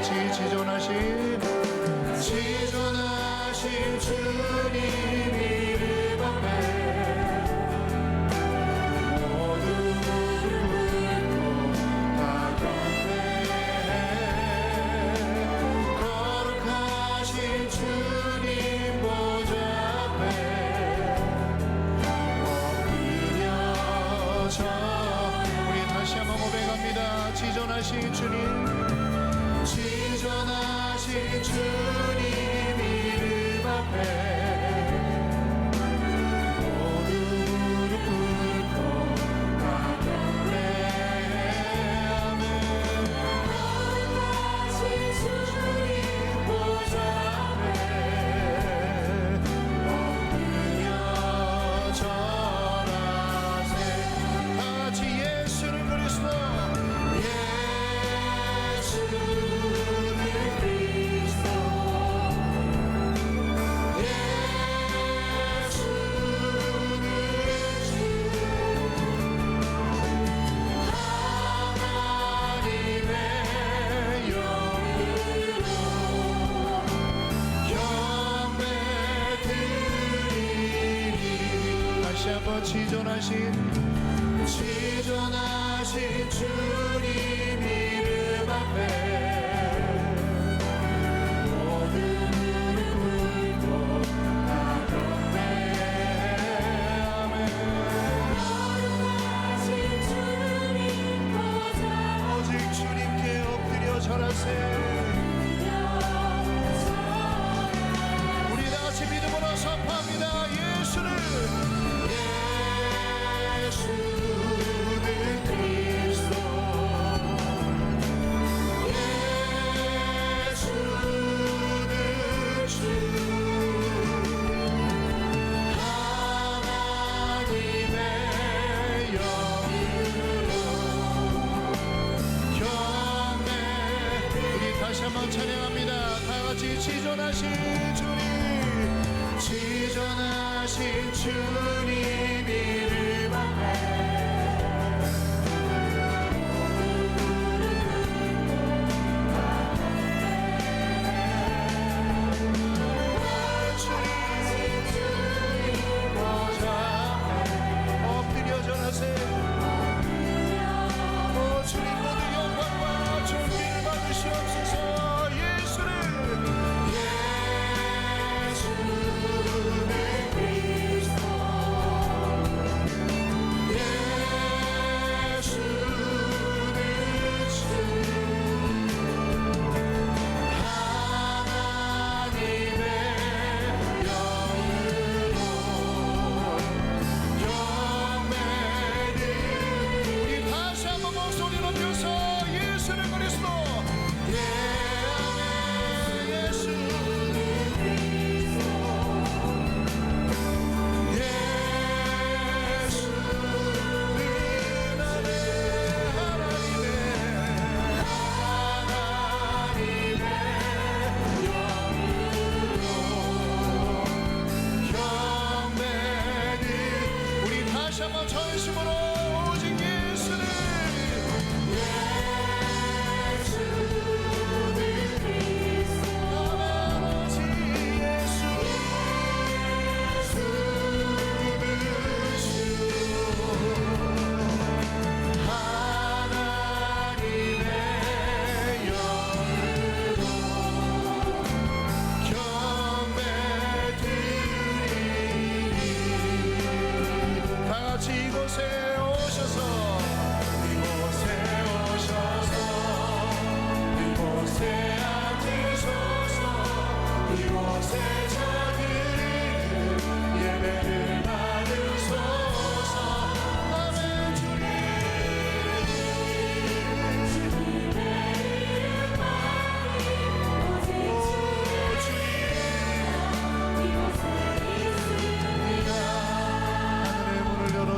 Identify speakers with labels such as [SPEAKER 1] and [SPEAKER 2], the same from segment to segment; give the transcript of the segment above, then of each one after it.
[SPEAKER 1] 같이 지존하신 주님 이름 앞에 모두 무릎 꿇고 다 경배해. 거룩하신 주님 보좌 앞에 엎드려져 우리 다시 한번 고백합니다. 지존하신 주님 이름 앞에 모두 무릎 꿇고 다 경배하며 거룩하신 주님 보좌 앞에 엎드려 절하세. 다같이 예수는 그리스도 지존하신 주님 이름 앞에 모두 무릎 꿇고 다 경배하며 거룩하신 주님 보좌 오직 주님께 엎드려 절하세. 우리 다같이 믿음으로 선포합니다. 예수는 그리스도 예수는 주 하나님의 영으로 경배. 우리 다시 한번 찬양합니다. 다같이 지존하신 주님 이름 앞에 주님 모든 영광과 존귀를 받으시옵소서. 예수는 그리스도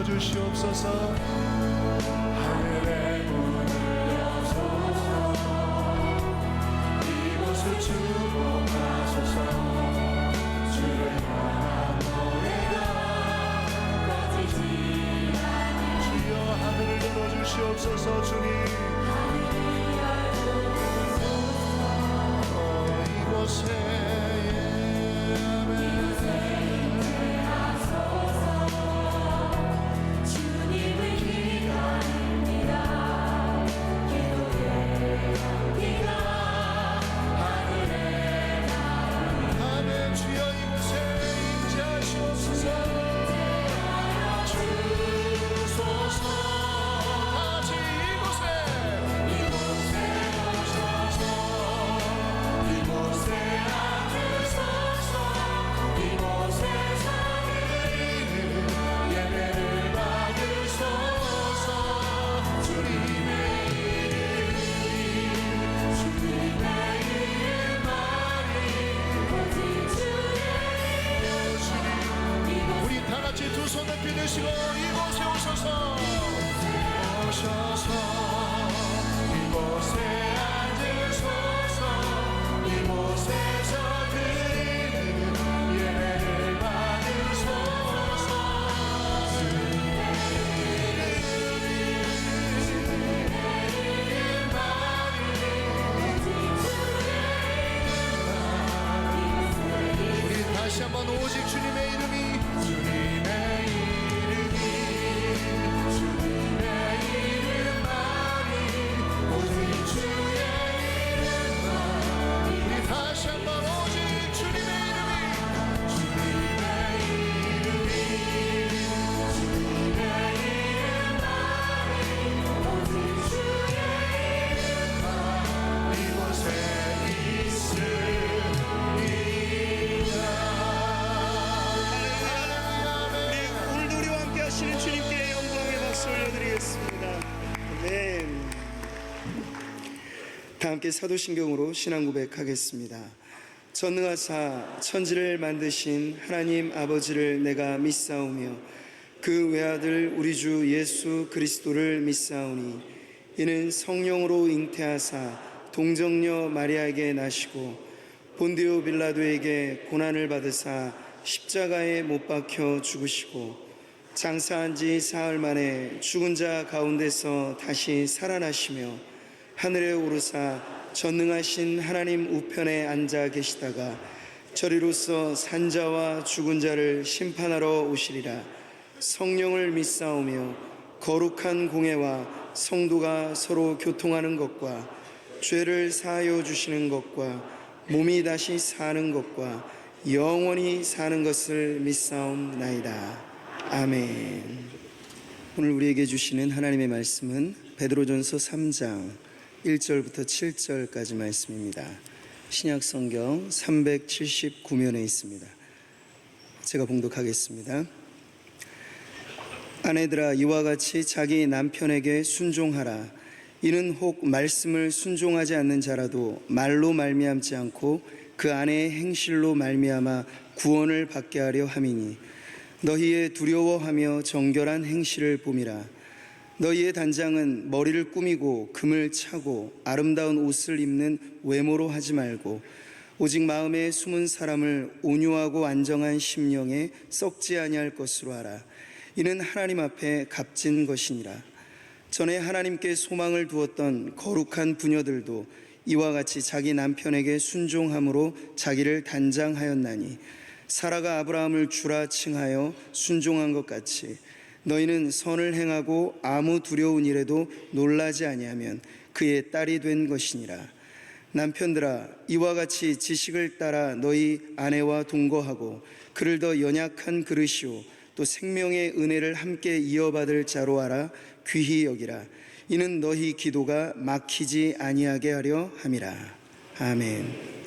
[SPEAKER 1] 주시옵소서. 하늘의 문을 여소서. 이곳을 축복하소서. 주를 향한 노래가 꺼지지 않는 주여 하늘을 열어주시옵소서. 주님 하늘을 열어주소서.
[SPEAKER 2] 다 함께 사도신경으로 신앙 고백하겠습니다. 전능하사 천지를 만드신 하나님 아버지를 내가 믿사오며 그 외아들 우리 주 예수 그리스도를 믿사오니 이는 성령으로 잉태하사 동정녀 마리아에게 나시고 본디오 빌라도에게 고난을 받으사 십자가에 못 박혀 죽으시고 장사한 지 사흘 만에 죽은 자 가운데서 다시 살아나시며 하늘에 오르사 전능하신 하나님 우편에 앉아 계시다가 저리로서 산자와 죽은 자를 심판하러 오시리라. 성령을 믿사오며 거룩한 공회와 성도가 서로 교통하는 것과 죄를 사하여 주시는 것과 몸이 다시 사는 것과 영원히 사는 것을 믿사옵나이다. 아멘. 오늘 우리에게 주시는 하나님의 말씀은 베드로전서 3장 1절부터 7절까지 말씀입니다. 신약성경 379면에 있습니다. 제가 봉독하겠습니다. 아내들아, 이와 같이 자기 남편에게 순종하라. 이는 혹 말씀을 순종하지 않는 자라도 말로 말미암지 않고 그 아내의 행실로 말미암아 구원을 받게 하려 함이니 너희의 두려워하며 정결한 행실을 봄이라. 너희의 단장은 머리를 꾸미고 금을 차고 아름다운 옷을 입는 외모로 하지 말고 오직 마음에 숨은 사람을 온유하고 안정한 심령에 썩지 아니할 것으로 하라. 이는 하나님 앞에 값진 것이니라. 전에 하나님께 소망을 두었던 거룩한 부녀들도 이와 같이 자기 남편에게 순종함으로 자기를 단장하였나니 사라가 아브라함을 주라 칭하여 순종한 것 같이 너희는 선을 행하고 아무 두려운 일에도 놀라지 아니하면 그의 딸이 된 것이니라. 남편들아, 이와 같이 지식을 따라 너희 아내와 동거하고 그를 더 연약한 그릇이요 또 생명의 은혜를 함께 이어받을 자로 알아 귀히 여기라. 이는 너희 기도가 막히지 아니하게 하려 함이라. 아멘.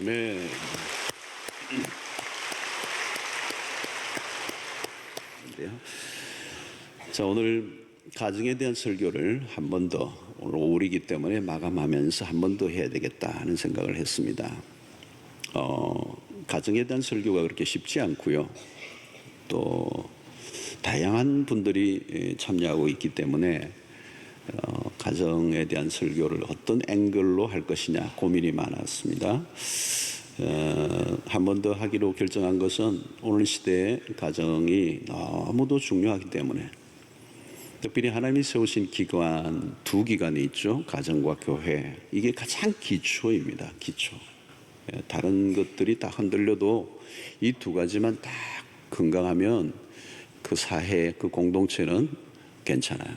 [SPEAKER 3] 네. 자, 오늘 가정에 대한 설교를 한 번 더, 오늘 5일이기 때문에 마감하면서 한 번 더 해야 되겠다 하는 생각을 했습니다. 가정에 대한 설교가 그렇게 쉽지 않고요. 또 다양한 분들이 참여하고 있기 때문에 가정에 대한 설교를 어떤 앵글로 할 것이냐 고민이 많았습니다. 한 번 더 하기로 결정한 것은 오늘 시대의 가정이 너무도 중요하기 때문에, 특별히 하나님이 세우신 기관, 두 기관이 있죠. 가정과 교회. 이게 가장 기초입니다. 기초. 다른 것들이 다 흔들려도 이 두 가지만 딱 건강하면 그 사회, 그 공동체는 괜찮아요.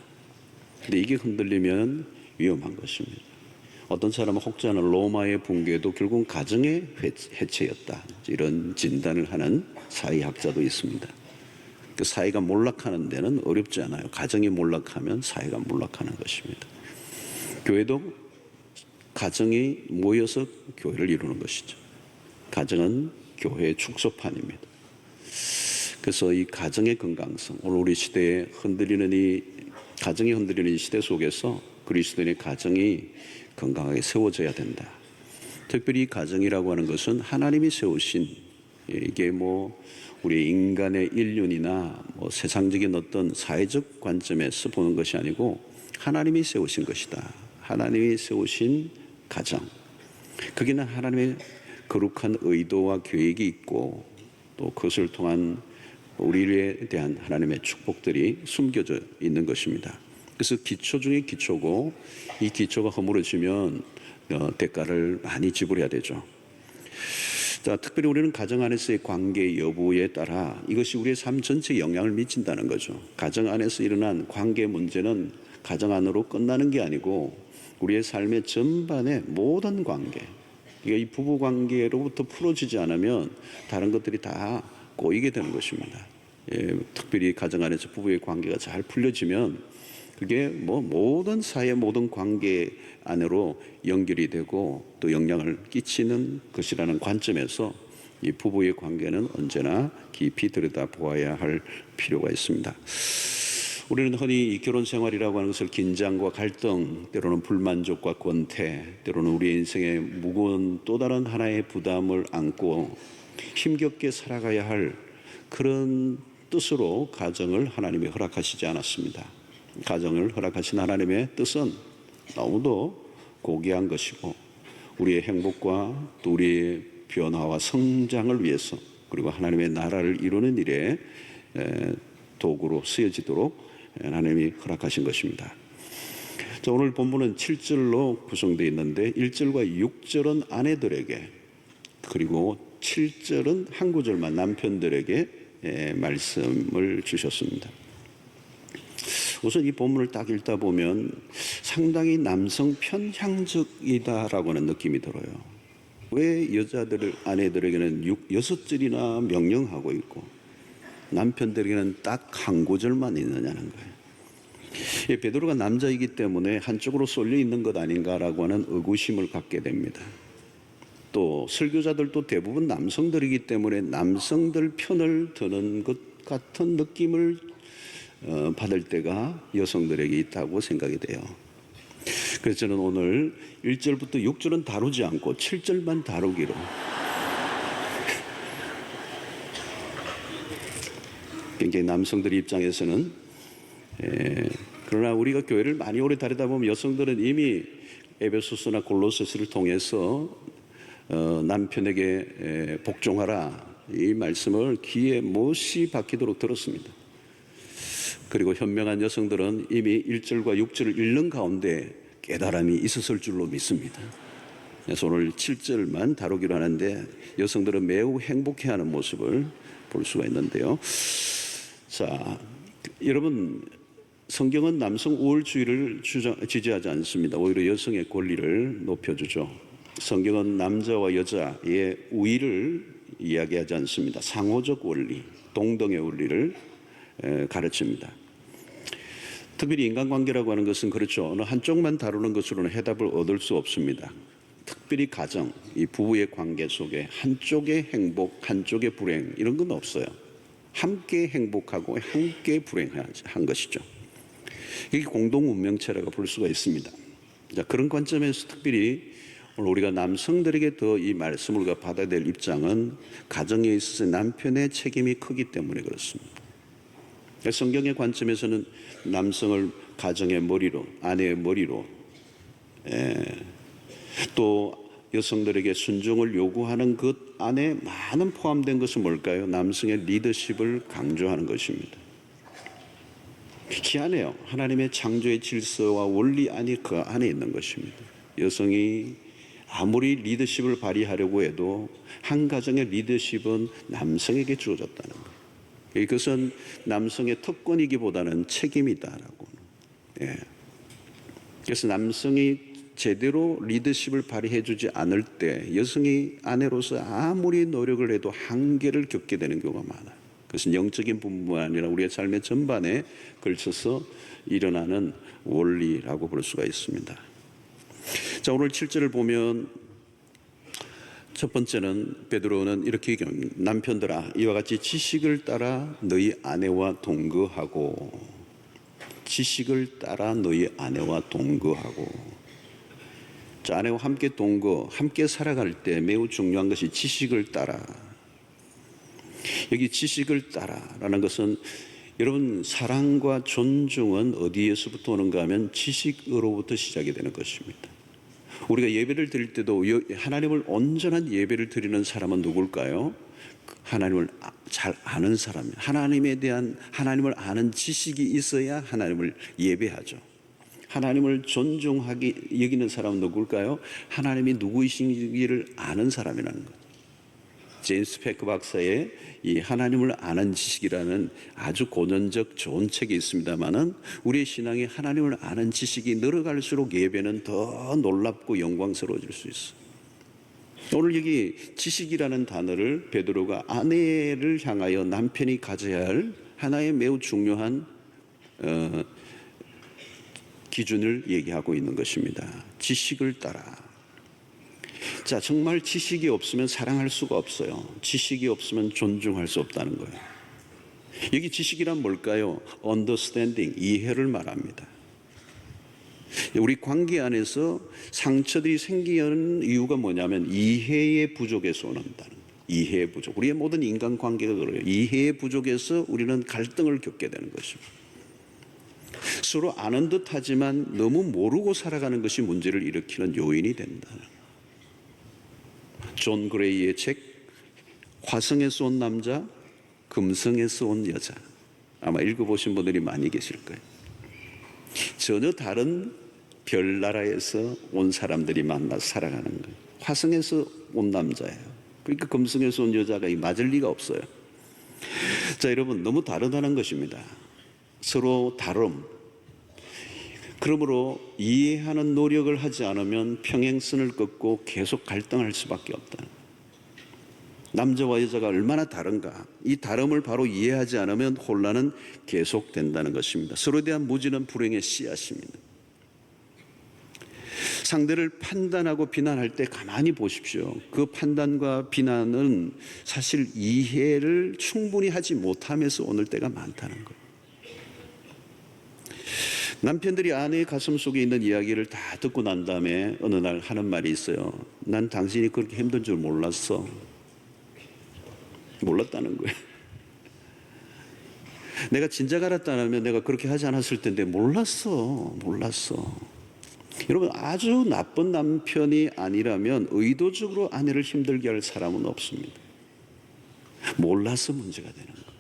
[SPEAKER 3] 근데 이게 흔들리면 위험한 것입니다. 어떤 사람은 혹자는 로마의 붕괴도 결국 가정의 해체였다, 이런 진단을 하는 사회학자도 있습니다. 그 사회가 몰락하는 데는 어렵지 않아요. 가정이 몰락하면 사회가 몰락하는 것입니다. 교회도 가정이 모여서 교회를 이루는 것이죠. 가정은 교회의 축소판입니다. 그래서 이 가정의 건강성, 오늘 우리 시대에 가정이 흔들리는 이 시대 속에서 그리스도인의 가정이 건강하게 세워져야 된다. 특별히 가정이라고 하는 것은 하나님이 세우신, 이게 우리 인간의 인륜이나 세상적인 어떤 사회적 관점에서 보는 것이 아니고 하나님이 세우신 것이다. 하나님이 세우신 가정. 거기는 하나님의 거룩한 의도와 계획이 있고, 또 그것을 통한 우리에 대한 하나님의 축복들이 숨겨져 있는 것입니다. 그래서 기초 중에 기초고, 이 기초가 허물어지면 대가를 많이 지불해야 되죠. 자, 특별히 우리는 가정 안에서의 관계 여부에 따라 이것이 우리의 삶 전체에 영향을 미친다는 거죠. 가정 안에서 일어난 관계 문제는 가정 안으로 끝나는 게 아니고 우리의 삶의 전반의 모든 관계, 이 부부 관계로부터 풀어지지 않으면 다른 것들이 다 꼬이게 되는 것입니다. 특별히 가정 안에서 부부의 관계가 잘 풀려지면 그게 모든 사회 모든 관계 안으로 연결이 되고 또 영향을 끼치는 것이라는 관점에서 이 부부의 관계는 언제나 깊이 들여다보아야 할 필요가 있습니다. 우리는 흔히 이 결혼 생활이라고 하는 것을 긴장과 갈등, 때로는 불만족과 권태, 때로는 우리의 인생에 무거운 또 다른 하나의 부담을 안고 힘겹게 살아가야 할 그런 뜻으로 가정을 하나님이 허락하시지 않았습니다. 가정을 허락하신 하나님의 뜻은 너무도 고귀한 것이고 우리의 행복과 또 우리의 변화와 성장을 위해서, 그리고 하나님의 나라를 이루는 일에 도구로 쓰여지도록 하나님이 허락하신 것입니다. 자, 오늘 본문은 7절로 구성되어 있는데 1절과 6절은 아내들에게, 그리고 7절은 한 구절만 남편들에게 말씀을 주셨습니다. 우선 이 본문을 딱 읽다 보면 상당히 남성 편향적이다라고 하는 느낌이 들어요. 왜 아내들에게는 6절이나 명령하고 있고 남편들에게는 딱 한 구절만 있느냐는 거예요. 베드로가 남자이기 때문에 한쪽으로 쏠려 있는 것 아닌가라고 하는 의구심을 갖게 됩니다. 또 설교자들도 대부분 남성들이기 때문에 남성들 편을 드는 것 같은 느낌을 받을 때가 여성들에게 있다고 생각이 돼요. 그래서 저는 오늘 1절부터 6절은 다루지 않고 7절만 다루기로, 굉장히 남성들 입장에서는 그러나 우리가 교회를 많이 오래 다니다 보면 여성들은 이미 에베소서나 골로새서를 통해서 남편에게 복종하라, 이 말씀을 귀에 못이 박히도록 들었습니다. 그리고 현명한 여성들은 이미 1절과 6절을 읽는 가운데 깨달음이 있었을 줄로 믿습니다. 그래서 오늘 7절만 다루기로 하는데 여성들은 매우 행복해하는 모습을 볼 수가 있는데요. 자, 여러분, 성경은 남성 우월주의를 지지하지 않습니다. 오히려 여성의 권리를 높여주죠. 성경은 남자와 여자의 우위를 이야기하지 않습니다. 상호적 원리, 동등의 원리를 가르칩니다. 특별히 인간관계라고 하는 것은 그렇죠. 어느 한쪽만 다루는 것으로는 해답을 얻을 수 없습니다. 특별히 가정, 이 부부의 관계 속에 한쪽의 행복, 한쪽의 불행 이런 건 없어요. 함께 행복하고 함께 불행한 것이죠. 이게 공동 운명체라고 볼 수가 있습니다. 자, 그런 관점에서 특별히 오늘 우리가 남성들에게 더 이 말씀을 우리가 받아야 될 입장은 가정에 있어서 남편의 책임이 크기 때문에 그렇습니다. 성경의 관점에서는 남성을 가정의 머리로, 아내의 머리로, 또 여성들에게 순종을 요구하는 것 안에 많은 포함된 것은 뭘까요? 남성의 리더십을 강조하는 것입니다. 희한해요. 하나님의 창조의 질서와 원리 안이 그 안에 있는 것입니다. 여성이 아무리 리더십을 발휘하려고 해도 한 가정의 리더십은 남성에게 주어졌다는 거예요. 이것은 남성의 특권이기보다는 책임이다라고. 그래서 남성이 제대로 리더십을 발휘해주지 않을 때 여성이 아내로서 아무리 노력을 해도 한계를 겪게 되는 경우가 많아요. 그것은 영적인 부분뿐만 아니라 우리의 삶의 전반에 걸쳐서 일어나는 원리라고 볼 수가 있습니다. 자, 오늘 7절을 보면 첫 번째는 베드로는 이렇게 얘기합니다. 남편들아, 이와 같이 지식을 따라 너희 아내와 동거하고, 지식을 따라 너희 아내와 동거하고. 자, 아내와 함께 동거, 함께 살아갈 때 매우 중요한 것이 지식을 따라. 여기 지식을 따라라는 것은 여러분, 사랑과 존중은 어디에서부터 오는가 하면 지식으로부터 시작이 되는 것입니다. 우리가 예배를 드릴 때도 하나님을 온전한 예배를 드리는 사람은 누굴까요? 하나님을 잘 아는 사람이에요. 하나님을 아는 지식이 있어야 하나님을 예배하죠. 하나님을 존중하게 여기는 사람은 누굴까요? 하나님이 누구이신지를 아는 사람이라는 거죠. 제임스 패크 박사의 이 하나님을 아는 지식이라는 아주 고전적 좋은 책이 있습니다만은 우리의 신앙이 하나님을 아는 지식이 늘어갈수록 예배는 더 놀랍고 영광스러워질 수 있어요. 오늘 여기 지식이라는 단어를 베드로가 아내를 향하여 남편이 가져야 할 하나의 매우 중요한 기준을 얘기하고 있는 것입니다. 지식을 따라. 자, 정말 지식이 없으면 사랑할 수가 없어요. 지식이 없으면 존중할 수 없다는 거예요. 여기 지식이란 뭘까요? understanding, 이해를 말합니다. 우리 관계 안에서 상처들이 생기는 이유가 뭐냐면 이해의 부족에서 온다는 거예요. 이해의 부족. 우리의 모든 인간관계가 그래요. 이해의 부족에서 우리는 갈등을 겪게 되는 것입니다. 서로 아는 듯 하지만 너무 모르고 살아가는 것이 문제를 일으키는 요인이 된다는 거예요. 존 그레이의 책 화성에서 온 남자, 금성에서 온 여자, 아마 읽어보신 분들이 많이 계실 거예요. 전혀 다른 별나라에서 온 사람들이 만나서 살아가는 거예요. 화성에서 온 남자예요. 그러니까 금성에서 온 여자가 맞을 리가 없어요. 자, 여러분, 너무 다르다는 것입니다. 서로 다름. 그러므로 이해하는 노력을 하지 않으면 평행선을 긋고 계속 갈등할 수밖에 없다. 남자와 여자가 얼마나 다른가, 이 다름을 바로 이해하지 않으면 혼란은 계속된다는 것입니다. 서로에 대한 무지는 불행의 씨앗입니다. 상대를 판단하고 비난할 때 가만히 보십시오. 그 판단과 비난은 사실 이해를 충분히 하지 못하면서 오는 때가 많다는 거예요. 남편들이 아내의 가슴 속에 있는 이야기를 다 듣고 난 다음에 어느 날 하는 말이 있어요. 난 당신이 그렇게 힘든 줄 몰랐어. 몰랐다는 거예요. 내가 진작 알았다면 내가 그렇게 하지 않았을 텐데 몰랐어. 여러분, 아주 나쁜 남편이 아니라면 의도적으로 아내를 힘들게 할 사람은 없습니다. 몰라서 문제가 되는 거예요.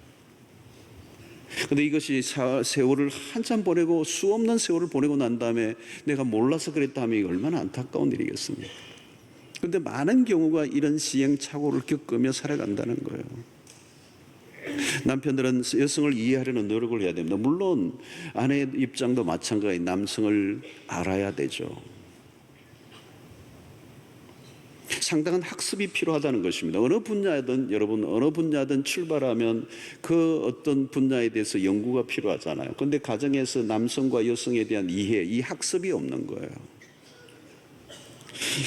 [SPEAKER 3] 그런데 이것이 세월을 한참 보내고 수없는 세월을 보내고 난 다음에 내가 몰라서 그랬다 하면 얼마나 안타까운 일이겠습니까? 그런데 많은 경우가 이런 시행착오를 겪으며 살아간다는 거예요. 남편들은 여성을 이해하려는 노력을 해야 됩니다. 물론 아내의 입장도 마찬가지, 남성을 알아야 되죠. 상당한 학습이 필요하다는 것입니다. 어느 분야든 출발하면 그 어떤 분야에 대해서 연구가 필요하잖아요. 그런데 가정에서 남성과 여성에 대한 이해, 이 학습이 없는 거예요.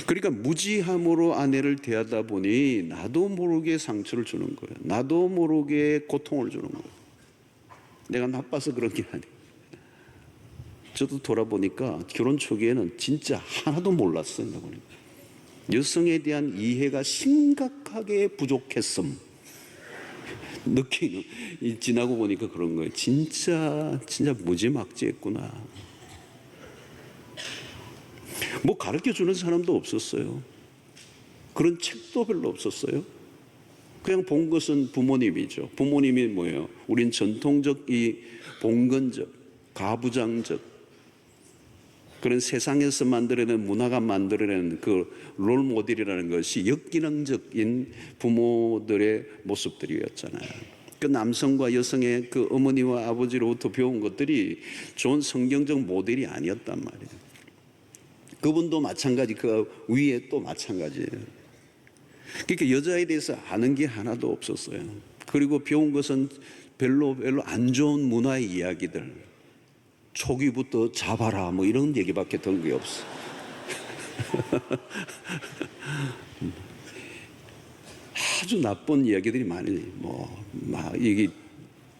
[SPEAKER 3] 그러니까 무지함으로 아내를 대하다 보니 나도 모르게 상처를 주는 거예요. 나도 모르게 고통을 주는 거예요. 내가 나빠서 그런 게 아니에요. 저도 돌아보니까 결혼 초기에는 진짜 하나도 몰랐어요. 여성에 대한 이해가 심각하게 부족했음. 느끼는, 지나고 보니까 그런 거예요. 진짜 무지막지했구나. 뭐 가르쳐 주는 사람도 없었어요. 그런 책도 별로 없었어요. 그냥 본 것은 부모님이죠. 부모님이 뭐예요? 우린 전통적 이 봉건적, 가부장적 그런 세상에서 만들어낸 문화가 만들어낸 그 롤모델이라는 것이 역기능적인 부모들의 모습들이었잖아요. 그 남성과 여성의 그 어머니와 아버지로부터 배운 것들이 좋은 성경적 모델이 아니었단 말이에요. 그분도 마찬가지, 그 위에 또 마찬가지예요. 그러니까 여자에 대해서 아는 게 하나도 없었어요. 그리고 배운 것은 별로 안 좋은 문화의 이야기들. 초기부터 잡아라 뭐 이런 얘기밖에 들은 게 없어. 아주 나쁜 이야기들이 많이 막 얘기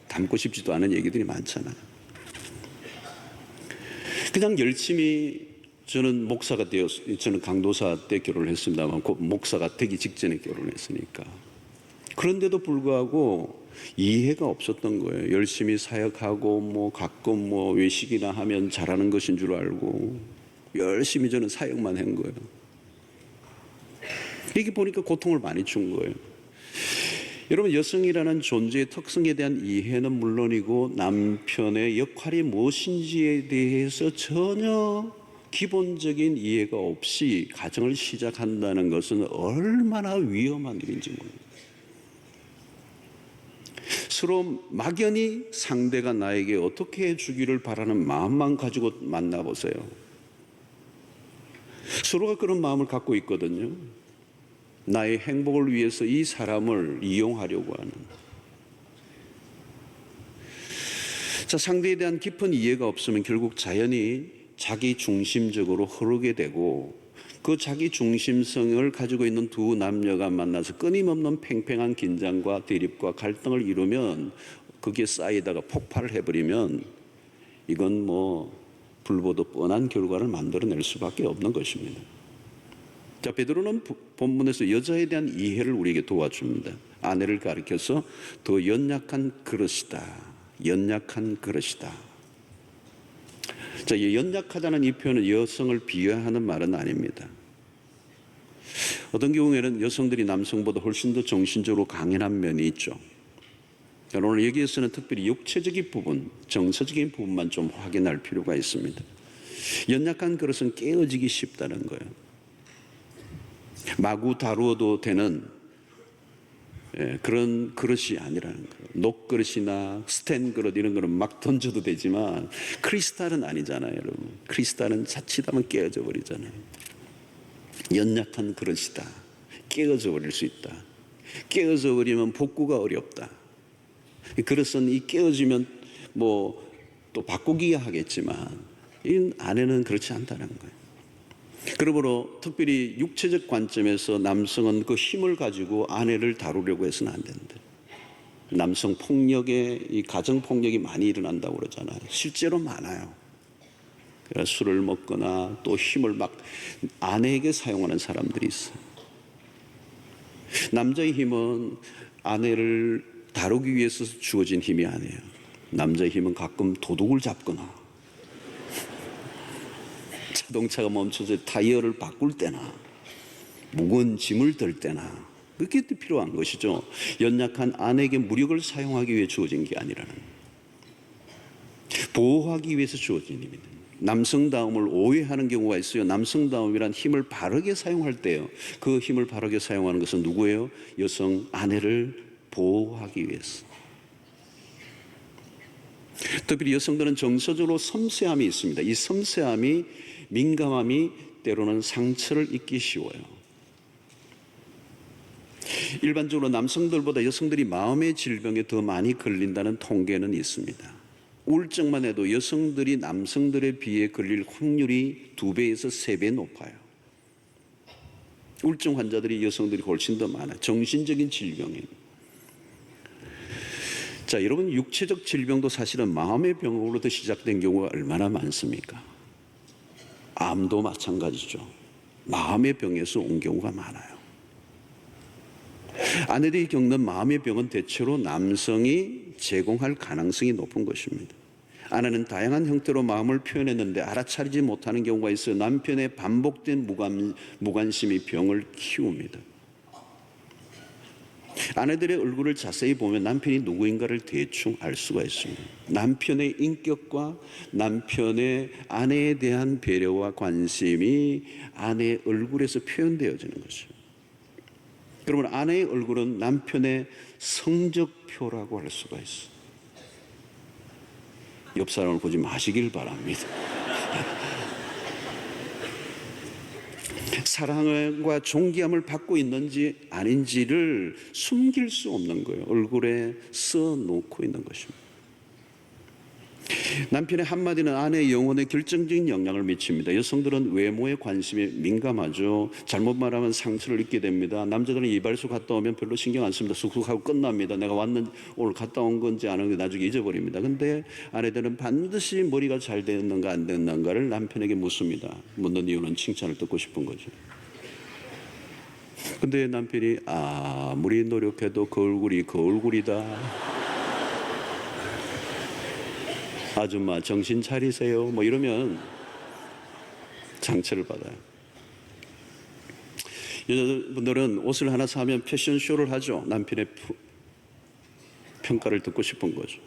[SPEAKER 3] 담고 싶지도 않은 얘기들이 많잖아. 그냥 열심히 저는 목사가 저는 강도사 때 결혼을 했습니다만 목사가 되기 직전에 결혼했으니까. 그런데도 불구하고 이해가 없었던 거예요. 열심히 사역하고 뭐 가끔 뭐 외식이나 하면 잘하는 것인 줄 알고 열심히 저는 사역만 한 거예요. 이게 보니까 고통을 많이 준 거예요. 여러분, 여성이라는 존재의 특성에 대한 이해는 물론이고 남편의 역할이 무엇인지에 대해서 전혀 기본적인 이해가 없이 가정을 시작한다는 것은 얼마나 위험한 일인지 모릅니다. 서로 막연히 상대가 나에게 어떻게 해주기를 바라는 마음만 가지고 만나보세요. 서로가 그런 마음을 갖고 있거든요. 나의 행복을 위해서 이 사람을 이용하려고 하는. 자, 상대에 대한 깊은 이해가 없으면 결국 자연히 자기 중심적으로 흐르게 되고 그 자기 중심성을 가지고 있는 두 남녀가 만나서 끊임없는 팽팽한 긴장과 대립과 갈등을 이루면 그게 쌓이다가 폭발을 해버리면 이건 뭐 불보듯 뻔한 결과를 만들어낼 수밖에 없는 것입니다. 자, 베드로는 본문에서 여자에 대한 이해를 우리에게 도와줍니다. 아내를 가리켜서 더 연약한 그릇이다. 연약한 그릇이다. 자, 이 연약하다는 이 표현은 여성을 비하하는 말은 아닙니다. 어떤 경우에는 여성들이 남성보다 훨씬 더 정신적으로 강인한 면이 있죠. 오늘 여기에서는 특별히 육체적인 부분, 정서적인 부분만 좀 확인할 필요가 있습니다. 연약한 그릇은 깨어지기 쉽다는 거예요. 마구 다루어도 되는 그런 그릇이 아니라는 거예요. 녹그릇이나 스텐 그릇 이런 거는 막 던져도 되지만 크리스탈은 아니잖아요, 여러분. 크리스탈은 자칫하면 깨어져 버리잖아요. 연약한 그릇이다. 깨어져 버릴 수 있다. 깨어져 버리면 복구가 어렵다. 그릇은 이 깨어지면 뭐 또 바꾸기야 하겠지만 이 안에는 그렇지 않다는 거예요. 그러므로 특별히 육체적 관점에서 남성은 그 힘을 가지고 아내를 다루려고 해서는 안 된다. 남성 폭력에 이 가정 폭력이 많이 일어난다고 그러잖아요. 실제로 많아요. 그래서 술을 먹거나 또 힘을 막 아내에게 사용하는 사람들이 있어요. 남자의 힘은 아내를 다루기 위해서 주어진 힘이 아니에요. 남자의 힘은 가끔 도둑을 잡거나 자동차가 멈춰서 타이어를 바꿀 때나 무거운 짐을 들 때나 그게 필요한 것이죠. 연약한 아내에게 무력을 사용하기 위해 주어진 게 아니라는, 보호하기 위해서 주어진 힘입니다. 남성다움을 오해하는 경우가 있어요. 남성다움이란 힘을 바르게 사용할 때요. 그 힘을 바르게 사용하는 것은 누구예요? 여성 아내를 보호하기 위해서. 특별히 여성들은 정서적으로 섬세함이 있습니다. 이 섬세함이, 민감함이 때로는 상처를 입기 쉬워요. 일반적으로 남성들보다 여성들이 마음의 질병에 더 많이 걸린다는 통계는 있습니다. 우울증만 해도 여성들이 남성들에 비해 걸릴 확률이 2배에서 3배 높아요. 우울증 환자들이 여성들이 훨씬 더 많아요. 정신적인 질병이. 자, 여러분 육체적 질병도 사실은 마음의 병으로부터 시작된 경우가 얼마나 많습니까? 암도 마찬가지죠. 마음의 병에서 온 경우가 많아요. 아내들이 겪는 마음의 병은 대체로 남성이 제공할 가능성이 높은 것입니다. 아내는 다양한 형태로 마음을 표현했는데 알아차리지 못하는 경우가 있어요. 남편의 반복된 무관심이 병을 키웁니다. 아내들의 얼굴을 자세히 보면 남편이 누구인가를 대충 알 수가 있습니다. 남편의 인격과 남편의 아내에 대한 배려와 관심이 아내의 얼굴에서 표현되어지는 거죠. 그러면 아내의 얼굴은 남편의 성적표라고 할 수가 있어요. 옆 사람을 보지 마시길 바랍니다. 사랑과 존귀함을 받고 있는지 아닌지를 숨길 수 없는 거예요. 얼굴에 써놓고 있는 것입니다. 남편의 한마디는 아내의 영혼에 결정적인 영향을 미칩니다. 여성들은 외모에 관심이 민감하죠. 잘못 말하면 상처를 입게 됩니다. 남자들은 이발소 갔다 오면 별로 신경 안 씁니다. 쑥쑥하고 끝납니다. 내가 오늘 갔다 온 건지 안 온 건지 나중에 잊어버립니다. 근데 아내들은 반드시 머리가 잘 됐는가 안 됐는가를 남편에게 묻습니다. 묻는 이유는 칭찬을 듣고 싶은 거죠. 근데 남편이 아무리 노력해도 그 얼굴이 그 얼굴이다. 아줌마 정신 차리세요. 뭐 이러면 상처를 받아요. 여자분들은 옷을 하나 사면 패션쇼를 하죠. 남편의 평가를 듣고 싶은 거죠.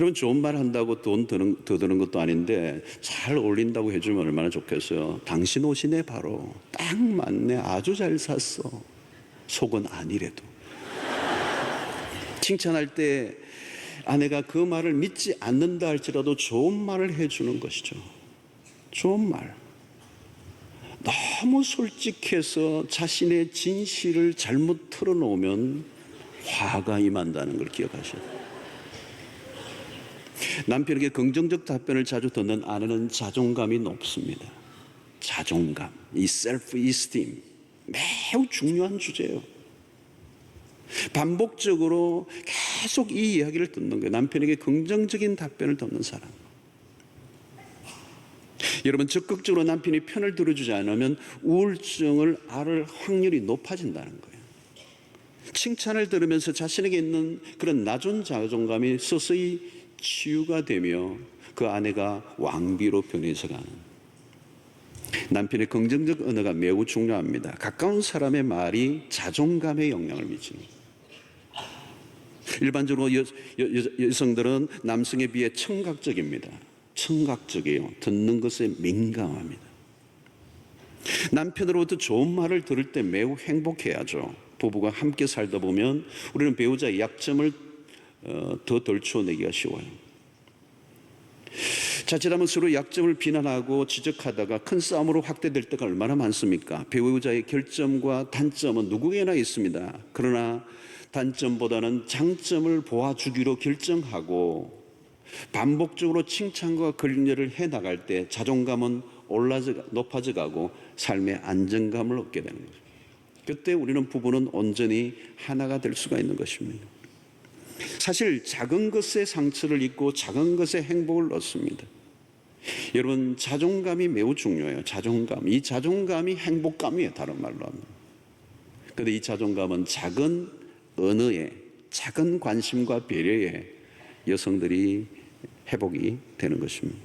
[SPEAKER 3] 여러분 좋은 말 한다고 돈 더 드는 것도 아닌데 잘 어울린다고 해주면 얼마나 좋겠어요. 당신 옷이네 바로. 딱 맞네. 아주 잘 샀어. 속은 아니래도. 칭찬할 때 아내가 그 말을 믿지 않는다 할지라도 좋은 말을 해주는 것이죠. 좋은 말. 너무 솔직해서 자신의 진실을 잘못 털어놓으면 화가 임한다는 걸 기억하셔야 돼요. 남편에게 긍정적 답변을 자주 듣는 아내는 자존감이 높습니다. 자존감, 이 self-esteem 매우 중요한 주제예요. 반복적으로 계속 이 이야기를 듣는 거예요. 남편에게 긍정적인 답변을 듣는 사람. 여러분 적극적으로 남편이 편을 들어주지 않으면 우울증을 앓을 확률이 높아진다는 거예요. 칭찬을 들으면서 자신에게 있는 그런 낮은 자존감이 서서히 치유가 되며 그 아내가 왕비로 변해서 가는. 남편의 긍정적 언어가 매우 중요합니다. 가까운 사람의 말이 자존감에 영향을 미칩니다. 일반적으로 여성들은 남성에 비해 청각적입니다. 청각적이에요. 듣는 것에 민감합니다. 남편으로부터 좋은 말을 들을 때 매우 행복해하죠. 부부가 함께 살다 보면 우리는 배우자의 약점을 더 덜추어내기가 쉬워요. 자칫하면 서로 약점을 비난하고 지적하다가 큰 싸움으로 확대될 때가 얼마나 많습니까? 배우자의 결점과 단점은 누구에게나 있습니다. 그러나 단점보다는 장점을 보아주기로 결정하고 반복적으로 칭찬과 격려를 해나갈 때 자존감은 높아져 가고 삶의 안정감을 얻게 되는 거죠. 그때 우리는 부부는 온전히 하나가 될 수가 있는 것입니다. 사실 작은 것에 상처를 입고 작은 것에 행복을 얻습니다. 여러분 자존감이 매우 중요해요. 자존감. 이 자존감이 행복감이에요. 다른 말로 하면. 그런데 이 자존감은 작은 언어에 작은 관심과 배려에 여성들이 회복이 되는 것입니다.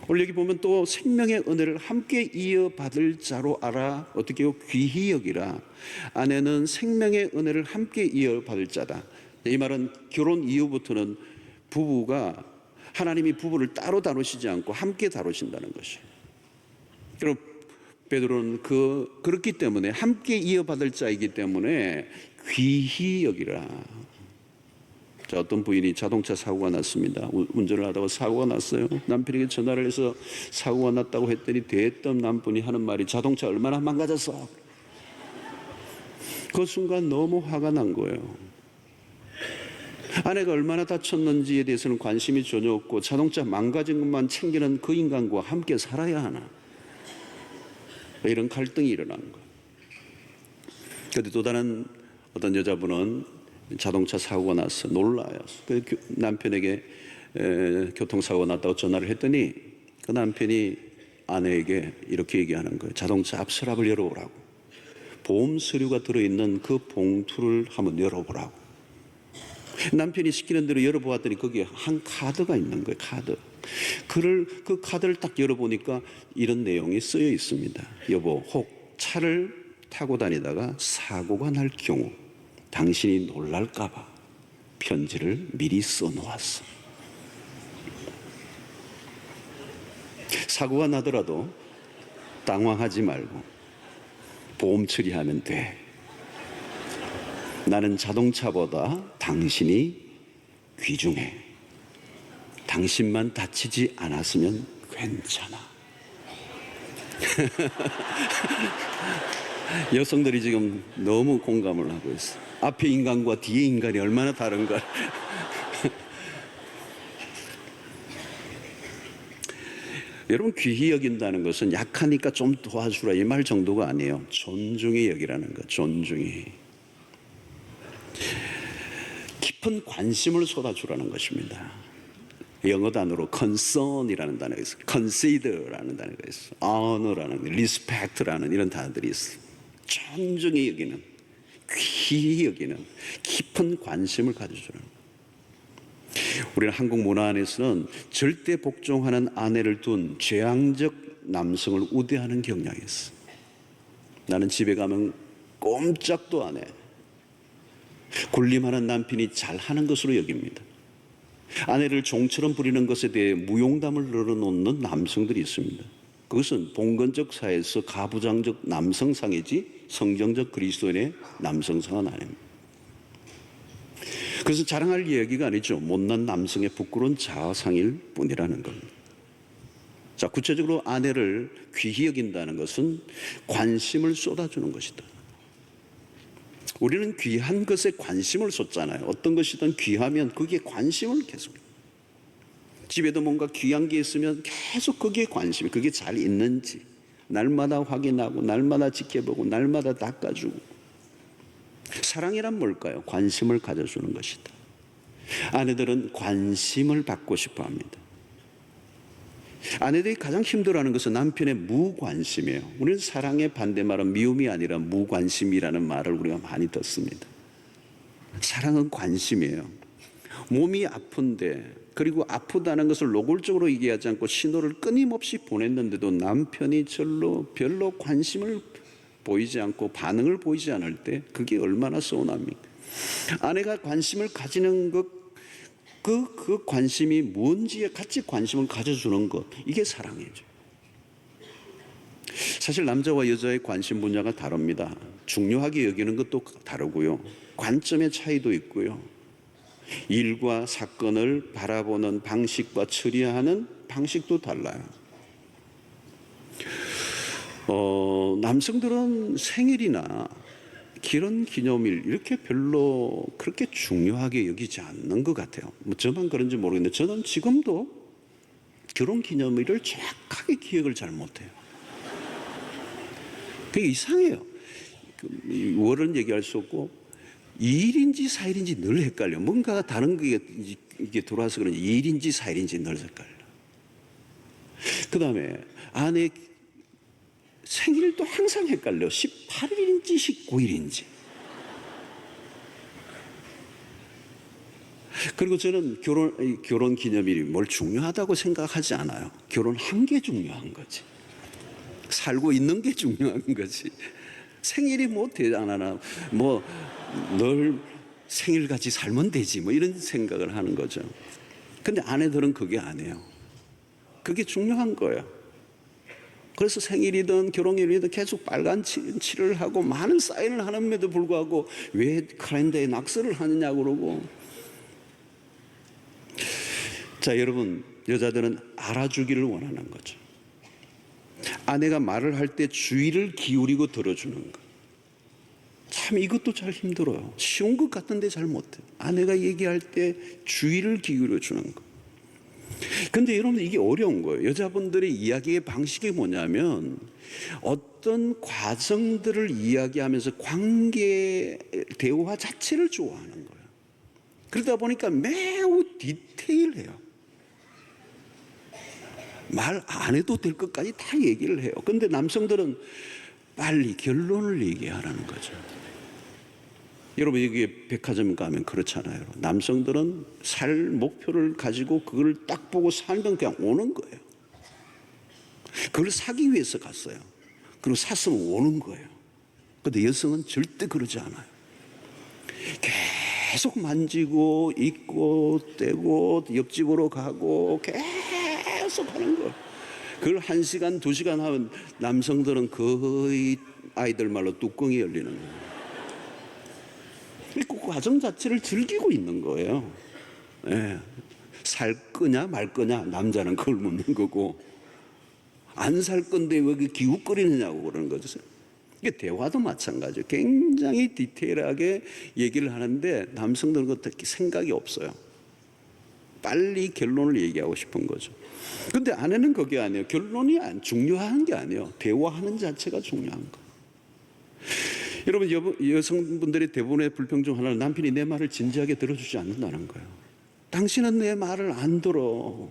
[SPEAKER 3] 오늘 여기 보면 또 생명의 은혜를 함께 이어받을 자로 알아 어떻게 귀히 여기라. 아내는 생명의 은혜를 함께 이어받을 자다. 이 말은 결혼 이후부터는 부부가 하나님이 부부를 따로 다루시지 않고 함께 다루신다는 것이에요. 그럼 베드로는 그렇기 때문에 함께 이어받을 자이기 때문에 귀히 여기라. 자, 어떤 부인이 자동차 사고가 났습니다. 운전을 하다가 사고가 났어요. 남편에게 전화를 해서 사고가 났다고 했더니 대뜸 남편이 하는 말이 자동차 얼마나 망가졌어. 그 순간 너무 화가 난 거예요. 아내가 얼마나 다쳤는지에 대해서는 관심이 전혀 없고 자동차 망가진 것만 챙기는 그 인간과 함께 살아야 하나. 이런 갈등이 일어나는 거예요. 근데 또 다른 어떤 여자분은 자동차 사고가 나서 놀라요. 그 남편에게 교통사고가 났다고 전화를 했더니 그 남편이 아내에게 이렇게 얘기하는 거예요. 자동차 앞서랍을 열어보라고. 보험 서류가 들어있는 그 봉투를 한번 열어보라고. 남편이 시키는 대로 열어보았더니 거기에 한 카드가 있는 거예요. 카드. 그 카드를 딱 열어보니까 이런 내용이 쓰여 있습니다. 여보, 혹 차를 타고 다니다가 사고가 날 경우 당신이 놀랄까봐 편지를 미리 써놓았어. 사고가 나더라도 당황하지 말고 보험 처리하면 돼. 나는 자동차보다 당신이 귀중해. 당신만 다치지 않았으면 괜찮아. 여성들이 지금 너무 공감을 하고 있어. 앞에 인간과 뒤에 인간이 얼마나 다른가. 여러분, 귀히 여긴다는 것은 약하니까 좀 도와주라 이 말 정도가 아니에요. 존중히 여기라는 거. 존중히. 깊은 관심을 쏟아주라는 것입니다. 영어 단어로 concern이라는 단어가 있어요. consider라는 단어가 있어요. honor라는, respect라는 이런 단어들이 있어요. 존중히 여기는, 귀히 여기는, 깊은 관심을 가져주는. 우리는 한국 문화 안에서는 절대 복종하는 아내를 둔 죄앙적 남성을 우대하는 경향이 있어. 나는 집에 가면 꼼짝도 안 해. 군림하는 남편이 잘하는 것으로 여깁니다. 아내를 종처럼 부리는 것에 대해 무용담을 늘어놓는 남성들이 있습니다. 그것은 봉건적 사회에서 가부장적 남성상이지 성경적 그리스도인의 남성상은 아닙니다. 그래서 자랑할 이야기가 아니죠. 못난 남성의 부끄러운 자아상일 뿐이라는 겁니다. 자, 구체적으로 아내를 귀히 여긴다는 것은 관심을 쏟아주는 것이다. 우리는 귀한 것에 관심을 쏟잖아요. 어떤 것이든 귀하면 거기에 관심을 계속. 집에도 뭔가 귀한 게 있으면 계속 거기에 관심이, 그게 잘 있는지 날마다 확인하고 날마다 지켜보고 날마다 닦아주고. 사랑이란 뭘까요? 관심을 가져주는 것이다. 아내들은 관심을 받고 싶어 합니다. 아내들이 가장 힘들어하는 것은 남편의 무관심이에요. 우리는 사랑의 반대말은 미움이 아니라 무관심이라는 말을 우리가 많이 듣습니다. 사랑은 관심이에요. 몸이 아픈데, 그리고 아프다는 것을 노골적으로 얘기하지 않고 신호를 끊임없이 보냈는데도 남편이 별로 관심을 보이지 않고 반응을 보이지 않을 때 그게 얼마나 서운합니까? 아내가 관심을 가지는 것, 그 관심이 뭔지에 같이 관심을 가져주는 것, 이게 사랑이죠. 사실 남자와 여자의 관심 분야가 다릅니다. 중요하게 여기는 것도 다르고요. 관점의 차이도 있고요. 일과 사건을 바라보는 방식과 처리하는 방식도 달라요. 남성들은 생일이나 결혼 기념일 이렇게 별로 그렇게 중요하게 여기지 않는 것 같아요. 뭐 저만 그런지 모르겠는데 저는 지금도 결혼 기념일을 정확하게 기억을 잘 못해요. 되게 이상해요. 월은 얘기할 수 없고 2일인지 4일인지 늘 헷갈려. 뭔가 다른 게 이게 들어와서 그런지 2일인지 4일인지 늘 헷갈려. 그 다음에 아내 생일도 항상 헷갈려. 18일인지 19일인지. 그리고 저는 결혼 기념일이 뭘 중요하다고 생각하지 않아요. 결혼한 게 중요한 거지. 살고 있는 게 중요한 거지. 생일이 뭐 대단하나, 뭐 늘 생일같이 살면 되지, 뭐 이런 생각을 하는 거죠. 근데 아내들은 그게 아니에요. 그게 중요한 거예요. 그래서 생일이든 결혼일이든 계속 빨간 칠을 하고 많은 사인을 하는데도 불구하고 왜 카렌더에 낙서를 하느냐 그러고. 자, 여러분, 여자들은 알아주기를 원하는 거죠. 아내가 말을 할 때 주의를 기울이고 들어주는 거. 참 이것도 잘 힘들어요. 쉬운 것 같은데 잘 못해요. 아내가 얘기할 때 주의를 기울여 주는 거. 근데 여러분, 이게 어려운 거예요. 여자분들의 이야기의 방식이 뭐냐면 어떤 과정들을 이야기하면서 관계 대화 자체를 좋아하는 거예요. 그러다 보니까 매우 디테일해요. 말 안 해도 될 것까지 다 얘기를 해요. 그런데 남성들은 빨리 결론을 얘기하라는 거죠. 여러분, 여기 백화점 가면 그렇잖아요. 남성들은 살 목표를 가지고 그걸 딱 보고 살면 그냥 오는 거예요. 그걸 사기 위해서 갔어요. 그리고 샀으면 오는 거예요. 그런데 여성은 절대 그러지 않아요. 계속 만지고 입고 떼고 옆집으로 가고 계속 하는 거예요. 그걸 1시간, 2시간 하면 남성들은 거의 아이들 말로 뚜껑이 열리는 거예요. 그 과정 자체를 즐기고 있는 거예요. 네. 살 거냐 말 거냐 남자는 그걸 묻는 거고, 안 살 건데 왜 기웃거리느냐고 그러는 거죠. 이게 대화도 마찬가지예요. 굉장히 디테일하게 얘기를 하는데 남성들은 그렇게 생각이 없어요. 빨리 결론을 얘기하고 싶은 거죠. 근데 아내는 그게 아니에요. 결론이 중요한 게 아니에요. 대화하는 자체가 중요한 거예요. 여러분, 여성분들의 대부분의 불평 중 하나는 남편이 내 말을 진지하게 들어주지 않는다는 거예요. 당신은 내 말을 안 들어.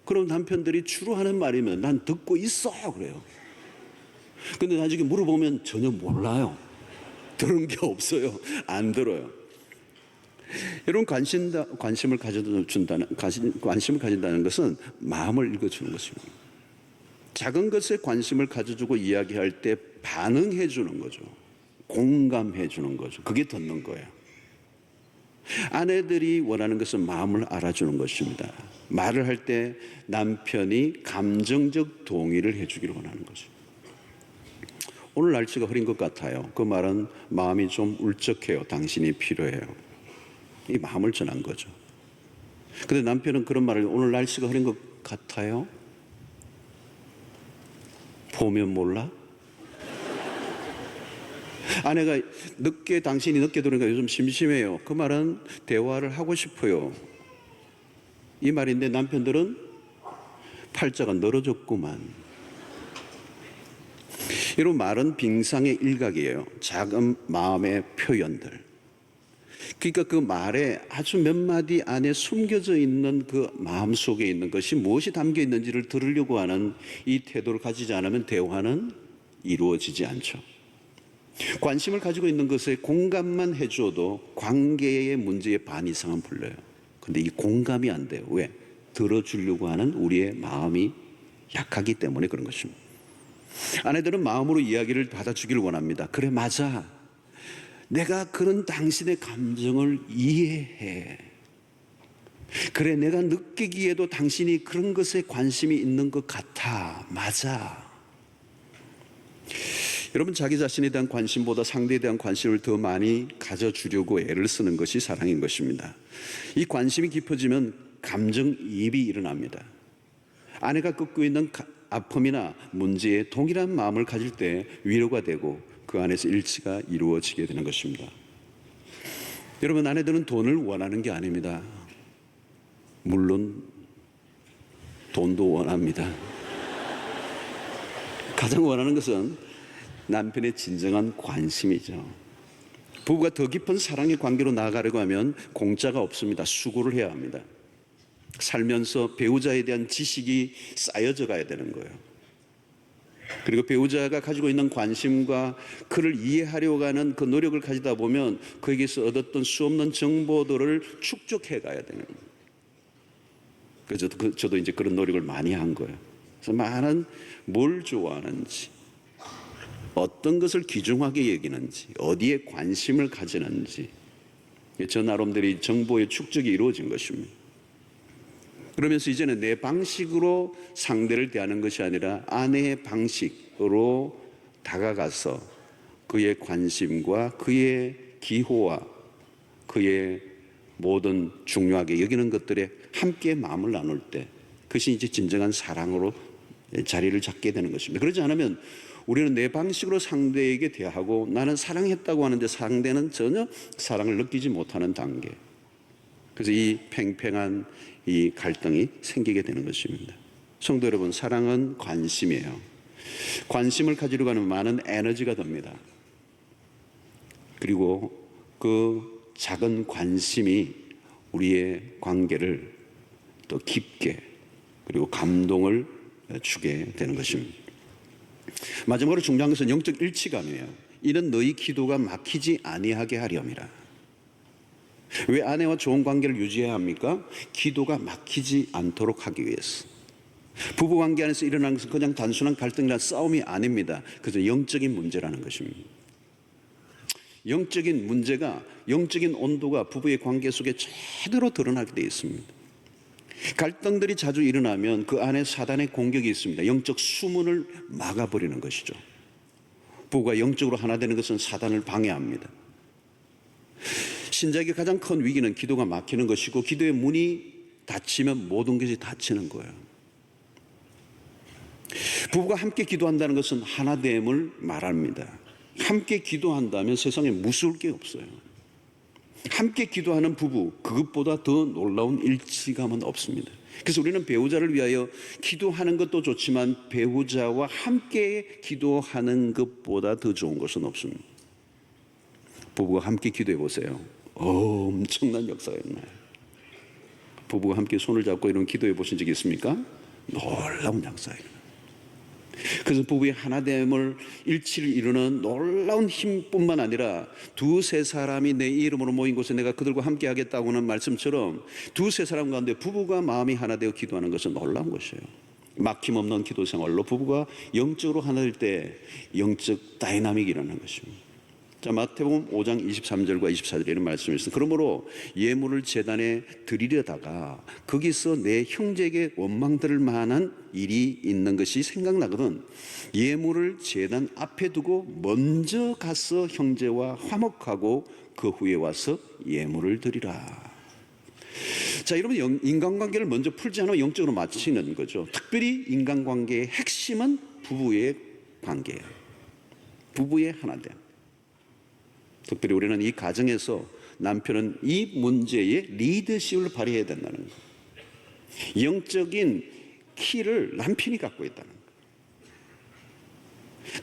[SPEAKER 3] 그럼 남편들이 주로 하는 말이면 난 듣고 있어 그래요. 근데 나중에 물어보면 전혀 몰라요. 들은 게 없어요. 안 들어요. 여러분, 관심을 가진다는 것은 마음을 읽어주는 것입니다. 작은 것에 관심을 가져주고 이야기할 때 반응해 주는 거죠. 공감해 주는 거죠. 그게 듣는 거예요. 아내들이 원하는 것은 마음을 알아주는 것입니다. 말을 할 때 남편이 감정적 동의를 해주기를 원하는 거죠. 오늘 날씨가 흐린 것 같아요. 그 말은 마음이 좀 울적해요. 당신이 필요해요. 이 마음을 전한 거죠. 근데 남편은 그런 말을, 오늘 날씨가 흐린 것 같아요? 보면 몰라? 아내가 당신이 늦게 들으니까 요즘 심심해요. 그 말은 대화를 하고 싶어요. 이 말인데 남편들은 팔자가 늘어졌구만. 이런 말은 빙상의 일각이에요. 작은 마음의 표현들. 그러니까 그 말에 아주 몇 마디 안에 숨겨져 있는 그 마음 속에 있는 것이 무엇이 담겨 있는지를 들으려고 하는 이 태도를 가지지 않으면 대화는 이루어지지 않죠. 관심을 가지고 있는 것에 공감만 해줘도 관계의 문제의 반 이상은 풀려요. 근데 이 공감이 안 돼요. 왜? 들어주려고 하는 우리의 마음이 약하기 때문에 그런 것입니다. 아내들은 마음으로 이야기를 받아주기를 원합니다. 그래, 맞아. 내가 그런 당신의 감정을 이해해. 그래, 내가 느끼기에도 당신이 그런 것에 관심이 있는 것 같아. 맞아. 여러분, 자기 자신에 대한 관심보다 상대에 대한 관심을 더 많이 가져주려고 애를 쓰는 것이 사랑인 것입니다. 이 관심이 깊어지면 감정이입이 일어납니다. 아내가 겪고 있는 아픔이나 문제에 동일한 마음을 가질 때 위로가 되고 그 안에서 일치가 이루어지게 되는 것입니다. 여러분, 아내들은 돈을 원하는 게 아닙니다. 물론 돈도 원합니다. 가장 원하는 것은 남편의 진정한 관심이죠. 부부가 더 깊은 사랑의 관계로 나아가려고 하면 공짜가 없습니다. 수고를 해야 합니다. 살면서 배우자에 대한 지식이 쌓여져 가야 되는 거예요. 그리고 배우자가 가지고 있는 관심과 그를 이해하려고 하는 그 노력을 가지다 보면 그에게서 얻었던 수없는 정보들을 축적해 가야 되는 거예요. 그래서 저도 이제 그런 노력을 많이 한 거예요. 그래서 많은 뭘 좋아하는지, 어떤 것을 귀중하게 여기는지, 어디에 관심을 가지는지, 저 나름대로 정보의 축적이 이루어진 것입니다. 그러면서 이제는 내 방식으로 상대를 대하는 것이 아니라 아내의 방식으로 다가가서 그의 관심과 그의 기호와 그의 모든 중요하게 여기는 것들에 함께 마음을 나눌 때 그것이 이제 진정한 사랑으로 자리를 잡게 되는 것입니다. 그러지 않으면 우리는 내 방식으로 상대에게 대하고 나는 사랑했다고 하는데 상대는 전혀 사랑을 느끼지 못하는 단계. 그래서 이 팽팽한 이 갈등이 생기게 되는 것입니다. 성도 여러분, 사랑은 관심이에요. 관심을 가지려고 하는 많은 에너지가 됩니다. 그리고 그 작은 관심이 우리의 관계를 더 깊게 그리고 감동을 주게 되는 것입니다. 마지막으로 중요한 것은 영적 일치감이에요. 이는 너희 기도가 막히지 아니하게 하려함이라. 왜 아내와 좋은 관계를 유지해야 합니까? 기도가 막히지 않도록 하기 위해서. 부부관계 안에서 일어나는 것은 그냥 단순한 갈등이나 싸움이 아닙니다. 그것은 영적인 문제라는 것입니다. 영적인 문제가, 영적인 온도가 부부의 관계 속에 제대로 드러나게 되어 있습니다. 갈등들이 자주 일어나면 그 안에 사단의 공격이 있습니다. 영적 수문을 막아버리는 것이죠. 부부가 영적으로 하나 되는 것은 사단을 방해합니다. 신자에게 가장 큰 위기는 기도가 막히는 것이고, 기도의 문이 닫히면 모든 것이 닫히는 거예요. 부부가 함께 기도한다는 것은 하나됨을 말합니다. 함께 기도한다면 세상에 무서울 게 없어요. 함께 기도하는 부부, 그것보다 더 놀라운 일치감은 없습니다. 그래서 우리는 배우자를 위하여 기도하는 것도 좋지만 배우자와 함께 기도하는 것보다 더 좋은 것은 없습니다. 부부가 함께 기도해 보세요. 엄청난 역사가 있나요? 부부가 함께 손을 잡고 이런 기도해 보신 적이 있습니까? 놀라운 역사예요. 그래서 부부의 하나됨을, 일치를 이루는 놀라운 힘뿐만 아니라 두세 사람이 내 이름으로 모인 곳에 내가 그들과 함께 하겠다고 하는 말씀처럼 두세 사람 가운데 부부가 마음이 하나 되어 기도하는 것은 놀라운 것이에요. 막힘없는 기도 생활로 부부가 영적으로 하나 될 때 영적 다이나믹이 일어나는 것입니다. 자, 마태복음 5장 23절과 24절에 이런 말씀이 있습니다. 그러므로 예물을 제단에 드리려다가 거기서 내 형제에게 원망 들을 만한 일이 있는 것이 생각나거든 예물을 제단 앞에 두고 먼저 가서 형제와 화목하고 그 후에 와서 예물을 드리라. 자, 여러분, 인간관계를 먼저 풀지 않으면 영적으로 마치는 거죠. 특별히 인간관계의 핵심은 부부의 관계예요. 부부의 하나됨. 특별히 우리는 이 가정에서 남편은 이 문제에 리더십을 발휘해야 된다는 거예요. 영적인 키를 남편이 갖고 있다는 거예요.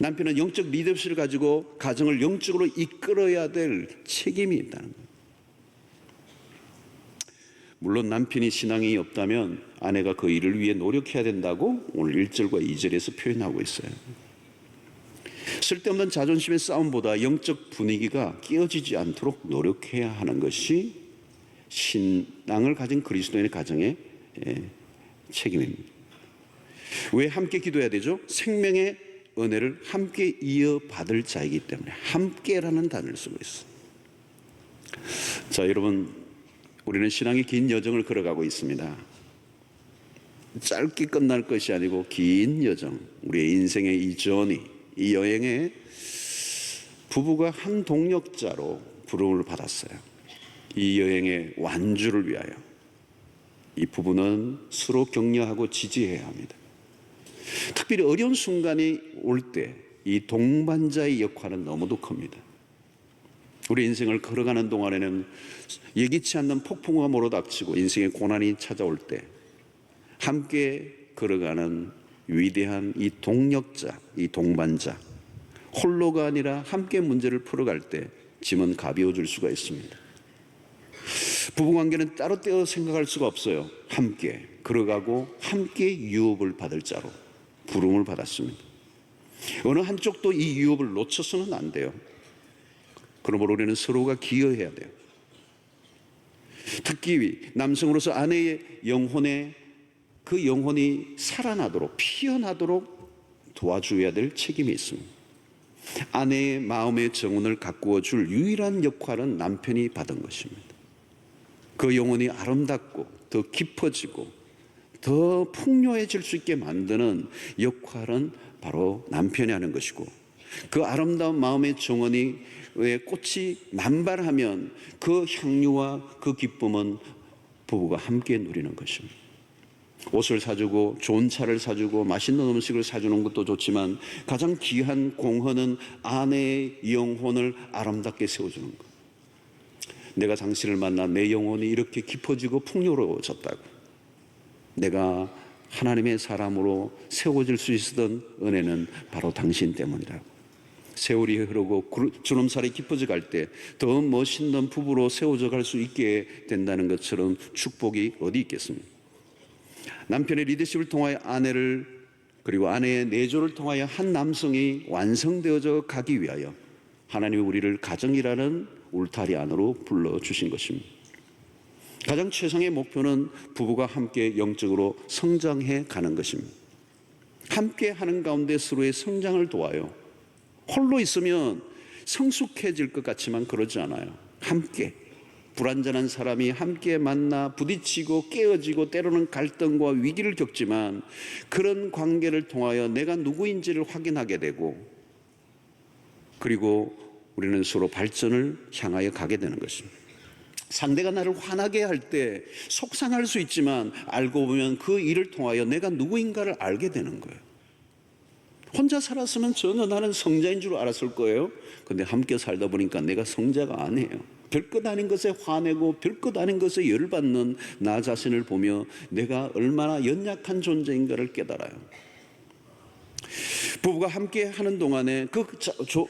[SPEAKER 3] 남편은 영적 리더십을 가지고 가정을 영적으로 이끌어야 될 책임이 있다는 거예요. 물론 남편이 신앙이 없다면 아내가 그 일을 위해 노력해야 된다고 오늘 1절과 2절에서 표현하고 있어요. 쓸데없는 자존심의 싸움보다 영적 분위기가 깨어지지 않도록 노력해야 하는 것이 신앙을 가진 그리스도인의 가정의 책임입니다. 왜 함께 기도해야 되죠? 생명의 은혜를 함께 이어받을 자이기 때문에 함께라는 단어를 쓰고 있어요. 자, 여러분, 우리는 신앙의 긴 여정을 걸어가고 있습니다. 짧게 끝날 것이 아니고 긴 여정, 우리의 인생의 이 저니, 이 여행에 부부가 한 동력자로 부름을 받았어요. 이 여행의 완주를 위하여 이 부부는 서로 격려하고 지지해야 합니다. 특별히 어려운 순간이 올 때 이 동반자의 역할은 너무도 큽니다. 우리 인생을 걸어가는 동안에는 예기치 않는 폭풍우가 몰아닥치고 인생의 고난이 찾아올 때 함께 걸어가는 위대한 이 동력자, 이 동반자, 홀로가 아니라 함께 문제를 풀어갈 때 짐은 가벼워질 수가 있습니다. 부부관계는 따로 떼어 생각할 수가 없어요. 함께 걸어가고 함께 유업을 받을 자로 부름을 받았습니다. 어느 한쪽도 이 유업을 놓쳐서는 안 돼요. 그러므로 우리는 서로가 기여해야 돼요. 특히 남성으로서 아내의 영혼에 그 영혼이 살아나도록 피어나도록 도와줘야 될 책임이 있습니다. 아내의 마음의 정원을 가꾸어 줄 유일한 역할은 남편이 받은 것입니다. 그 영혼이 아름답고 더 깊어지고 더 풍요해질 수 있게 만드는 역할은 바로 남편이 하는 것이고 그 아름다운 마음의 정원이 왜 꽃이 만발하면 그 향유와 그 기쁨은 부부가 함께 누리는 것입니다. 옷을 사주고 좋은 차를 사주고 맛있는 음식을 사주는 것도 좋지만 가장 귀한 공헌은 아내의 영혼을 아름답게 세워주는 것. 내가 당신을 만나 내 영혼이 이렇게 깊어지고 풍요로워졌다고, 내가 하나님의 사람으로 세워질 수 있었던 은혜는 바로 당신 때문이라고. 세월이 흐르고 주름살이 깊어져 갈 때 더 멋있는 부부로 세워져 갈 수 있게 된다는 것처럼 축복이 어디 있겠습니까? 남편의 리더십을 통하여 아내를, 그리고 아내의 내조를 통하여 한 남성이 완성되어져 가기 위하여 하나님이 우리를 가정이라는 울타리 안으로 불러주신 것입니다. 가장 최상의 목표는 부부가 함께 영적으로 성장해 가는 것입니다. 함께 하는 가운데 서로의 성장을 도와요. 홀로 있으면 성숙해질 것 같지만 그러지 않아요. 함께, 불완전한 사람이 함께 만나 부딪히고 깨어지고 때로는 갈등과 위기를 겪지만 그런 관계를 통하여 내가 누구인지를 확인하게 되고, 그리고 우리는 서로 발전을 향하여 가게 되는 것입니다. 상대가 나를 화나게 할 때 속상할 수 있지만 알고 보면 그 일을 통하여 내가 누구인가를 알게 되는 거예요. 혼자 살았으면 전혀 나는 성자인 줄 알았을 거예요. 근데 함께 살다 보니까 내가 성자가 아니에요. 별것 아닌 것에 화내고 별것 아닌 것에 열받는 나 자신을 보며 내가 얼마나 연약한 존재인가를 깨달아요. 부부가 함께 하는 동안에 그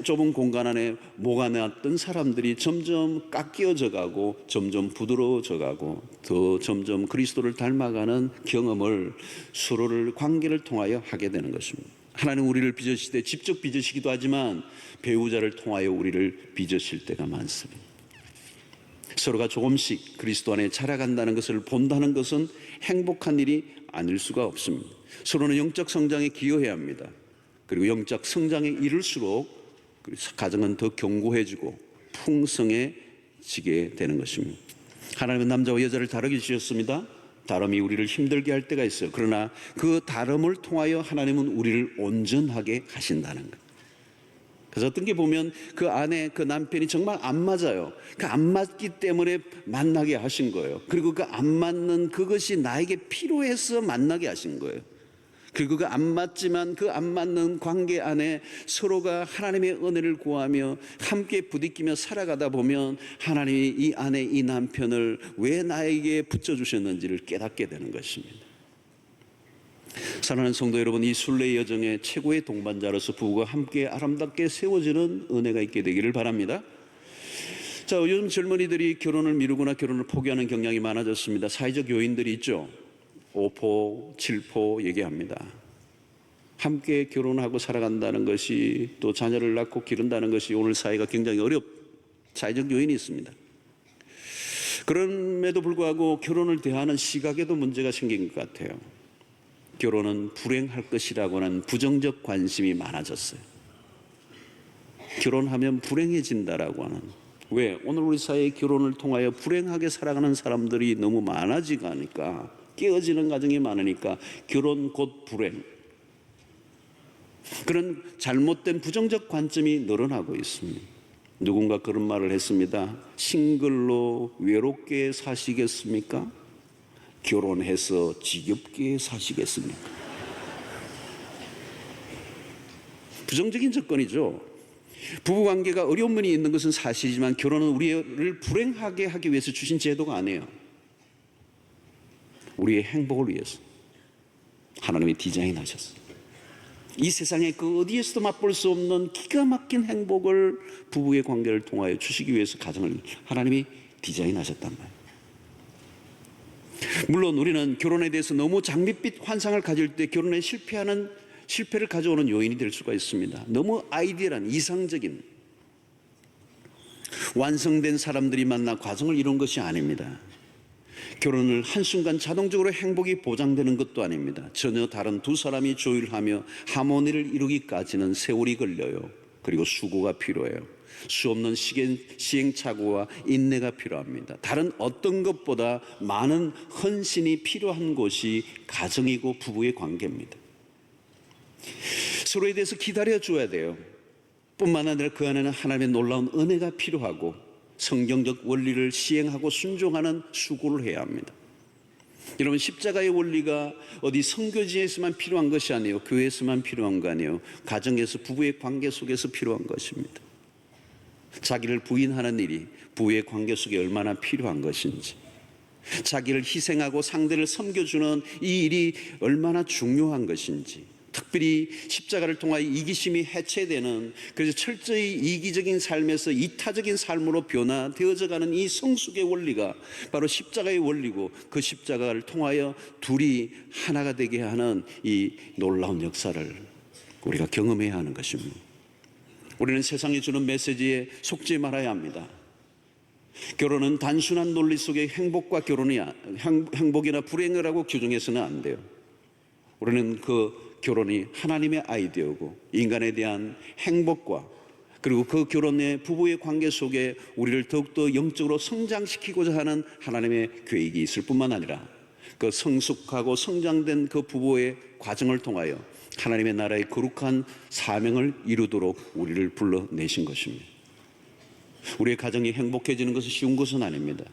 [SPEAKER 3] 좁은 공간 안에 모아놨던 사람들이 점점 깎여져 가고 점점 부드러워져 가고 더 점점 그리스도를 닮아가는 경험을 서로를 관계를 통하여 하게 되는 것입니다. 하나님 우리를 빚으실 때 직접 빚으시기도 하지만 배우자를 통하여 우리를 빚으실 때가 많습니다. 서로가 조금씩 그리스도 안에 자라간다는 것을 본다는 것은 행복한 일이 아닐 수가 없습니다. 서로는 영적 성장에 기여해야 합니다. 그리고 영적 성장에 이를수록 가정은 더 견고해지고 풍성해지게 되는 것입니다. 하나님은 남자와 여자를 다르게 지었습니다. 다름이 우리를 힘들게 할 때가 있어요. 그러나 그 다름을 통하여 하나님은 우리를 온전하게 하신다는 거예요. 그래서 어떤 게 보면 그 아내, 그 남편이 정말 안 맞아요. 그 안 맞기 때문에 만나게 하신 거예요. 그리고 그 안 맞는 그것이 나에게 필요해서 만나게 하신 거예요. 그리고 그 안 맞지만 그 안 맞는 관계 안에 서로가 하나님의 은혜를 구하며 함께 부딪히며 살아가다 보면 하나님이 이 아내, 이 남편을 왜 나에게 붙여주셨는지를 깨닫게 되는 것입니다. 사랑하는 성도 여러분, 이 순례의 여정의 최고의 동반자로서 부부가 함께 아름답게 세워지는 은혜가 있게 되기를 바랍니다. 자, 요즘 젊은이들이 결혼을 미루거나 결혼을 포기하는 경향이 많아졌습니다. 사회적 요인들이 있죠. 5포, 7포 얘기합니다. 함께 결혼하고 살아간다는 것이, 또 자녀를 낳고 기른다는 것이 오늘 사회가 굉장히 사회적 요인이 있습니다. 그럼에도 불구하고 결혼을 대하는 시각에도 문제가 생긴 것 같아요. 결혼은 불행할 것이라고 하는 부정적 관심이 많아졌어요. 결혼하면 불행해진다라고 하는. 왜? 오늘 우리 사회의 결혼을 통하여 불행하게 살아가는 사람들이 너무 많아지니까, 깨어지는 가정이 많으니까 결혼 곧 불행, 그런 잘못된 부정적 관점이 늘어나고 있습니다. 누군가 그런 말을 했습니다. 싱글로 외롭게 사시겠습니까? 결혼해서 지겹게 사시겠습니까? 부정적인 접근이죠. 부부관계가 어려운 면이 있는 것은 사실이지만 결혼은 우리를 불행하게 하기 위해서 주신 제도가 아니에요. 우리의 행복을 위해서 하나님이 디자인하셨어요. 이 세상에 그 어디에서도 맛볼 수 없는 기가 막힌 행복을 부부의 관계를 통하여 주시기 위해서 가정을 하나님이 디자인하셨단 말이에요. 물론 우리는 결혼에 대해서 너무 장밋빛 환상을 가질 때 결혼에 실패를 가져오는 요인이 될 수가 있습니다. 너무 아이디어란 이상적인 완성된 사람들이 만나 과정을 이룬 것이 아닙니다. 결혼을 한순간 자동적으로 행복이 보장되는 것도 아닙니다. 전혀 다른 두 사람이 조율하며 하모니를 이루기까지는 세월이 걸려요. 그리고 수고가 필요해요. 수없는 시행착오와 인내가 필요합니다. 다른 어떤 것보다 많은 헌신이 필요한 곳이 가정이고 부부의 관계입니다. 서로에 대해서 기다려줘야 돼요. 뿐만 아니라 그 안에는 하나님의 놀라운 은혜가 필요하고 성경적 원리를 시행하고 순종하는 수고를 해야 합니다. 여러분, 십자가의 원리가 어디 선교지에서만 필요한 것이 아니에요. 교회에서만 필요한 거 아니에요. 가정에서 부부의 관계 속에서 필요한 것입니다. 자기를 부인하는 일이 부부의 관계 속에 얼마나 필요한 것인지, 자기를 희생하고 상대를 섬겨주는 이 일이 얼마나 중요한 것인지, 특별히 십자가를 통하여 이기심이 해체되는, 그래서 철저히 이기적인 삶에서 이타적인 삶으로 변화되어져 가는 이 성숙의 원리가 바로 십자가의 원리고, 그 십자가를 통하여 둘이 하나가 되게 하는 이 놀라운 역사를 우리가 경험해야 하는 것입니다. 우리는 세상이 주는 메시지에 속지 말아야 합니다. 결혼은 단순한 논리 속의 행복과 행복이나 불행이라고 규정해서는 안 돼요. 우리는 그 결혼이 하나님의 아이디어고, 인간에 대한 행복과, 그리고 그 결혼의 부부의 관계 속에 우리를 더욱더 영적으로 성장시키고자 하는 하나님의 계획이 있을 뿐만 아니라, 그 성숙하고 성장된 그 부부의 과정을 통하여 하나님의 나라의 거룩한 사명을 이루도록 우리를 불러내신 것입니다. 우리의 가정이 행복해지는 것은 쉬운 것은 아닙니다.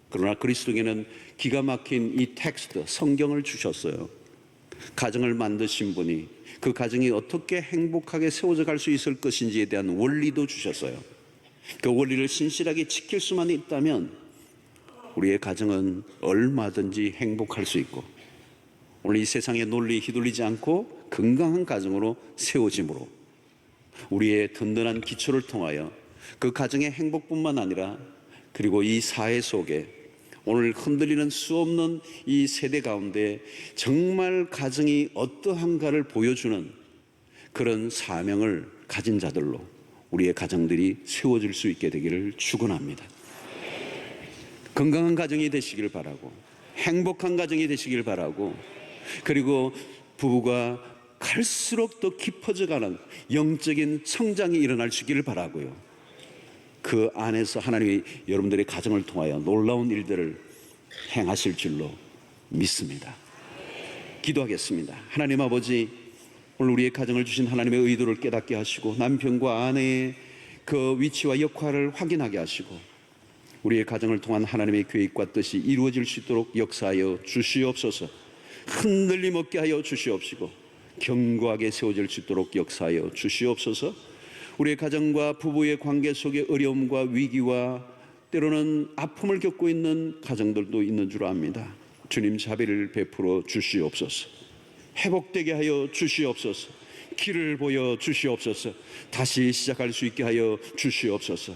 [SPEAKER 3] 그러나 그리스도께는 기가 막힌 이 텍스트, 성경을 주셨어요. 가정을 만드신 분이 그 가정이 어떻게 행복하게 세워져 갈 수 있을 것인지에 대한 원리도 주셨어요. 그 원리를 신실하게 지킬 수만 있다면 우리의 가정은 얼마든지 행복할 수 있고, 오늘 이 세상의 논리에 휘둘리지 않고 건강한 가정으로 세워짐으로 우리의 든든한 기초를 통하여 그 가정의 행복뿐만 아니라, 그리고 이 사회 속에 오늘 흔들리는 수 없는 이 세대 가운데 정말 가정이 어떠한가를 보여주는 그런 사명을 가진 자들로 우리의 가정들이 세워질 수 있게 되기를 축원합니다. 건강한 가정이 되시길 바라고, 행복한 가정이 되시길 바라고, 그리고 부부가 갈수록 더 깊어져가는 영적인 성장이 일어날 수 있기를 바라고요. 그 안에서 하나님이 여러분들의 가정을 통하여 놀라운 일들을 행하실 줄로 믿습니다. 기도하겠습니다. 하나님 아버지, 오늘 우리의 가정을 주신 하나님의 의도를 깨닫게 하시고, 남편과 아내의 그 위치와 역할을 확인하게 하시고, 우리의 가정을 통한 하나님의 계획과 뜻이 이루어질 수 있도록 역사하여 주시옵소서. 흔들림 없게 하여 주시옵시고, 견고하게 세워질 수 있도록 역사하여 주시옵소서. 우리의 가정과 부부의 관계 속에 어려움과 위기와 때로는 아픔을 겪고 있는 가정들도 있는 줄 압니다. 주님, 자비를 베풀어 주시옵소서. 회복되게 하여 주시옵소서. 길을 보여 주시옵소서. 다시 시작할 수 있게 하여 주시옵소서.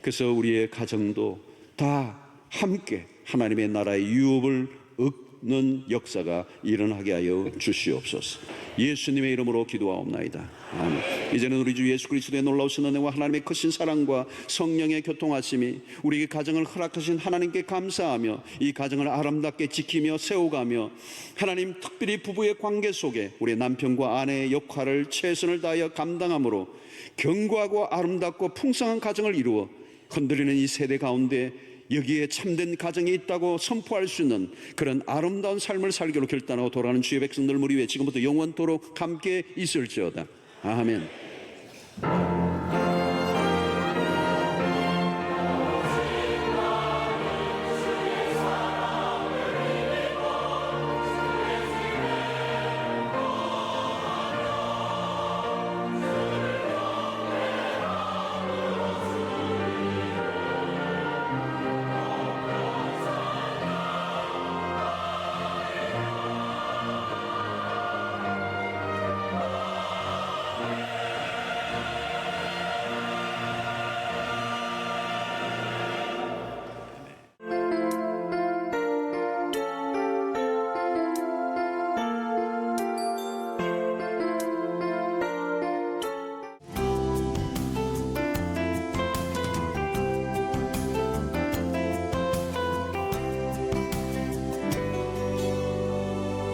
[SPEAKER 3] 그래서 우리의 가정도 다 함께 하나님의 나라의 유업을 얻는 역사가 일어나게 하여 주시옵소서. 예수님의 이름으로 기도하옵나이다. 아멘. 이제는 우리 주 예수 그리스도의 놀라우신 은혜와 하나님의 크신 사랑과 성령의 교통하심이 우리에게 가정을 허락하신 하나님께 감사하며, 이 가정을 아름답게 지키며 세워가며, 하나님 특별히 부부의 관계 속에 우리 남편과 아내의 역할을 최선을 다하여 감당함으로 견고하고 아름답고 풍성한 가정을 이루어 흔들리는 이 세대 가운데 여기에 참된 가정이 있다고 선포할 수 있는 그런 아름다운 삶을 살기로 결단하고 돌아가는 주의 백성들 무리 위에 지금부터 영원토록 함께 있을지어다. 아멘.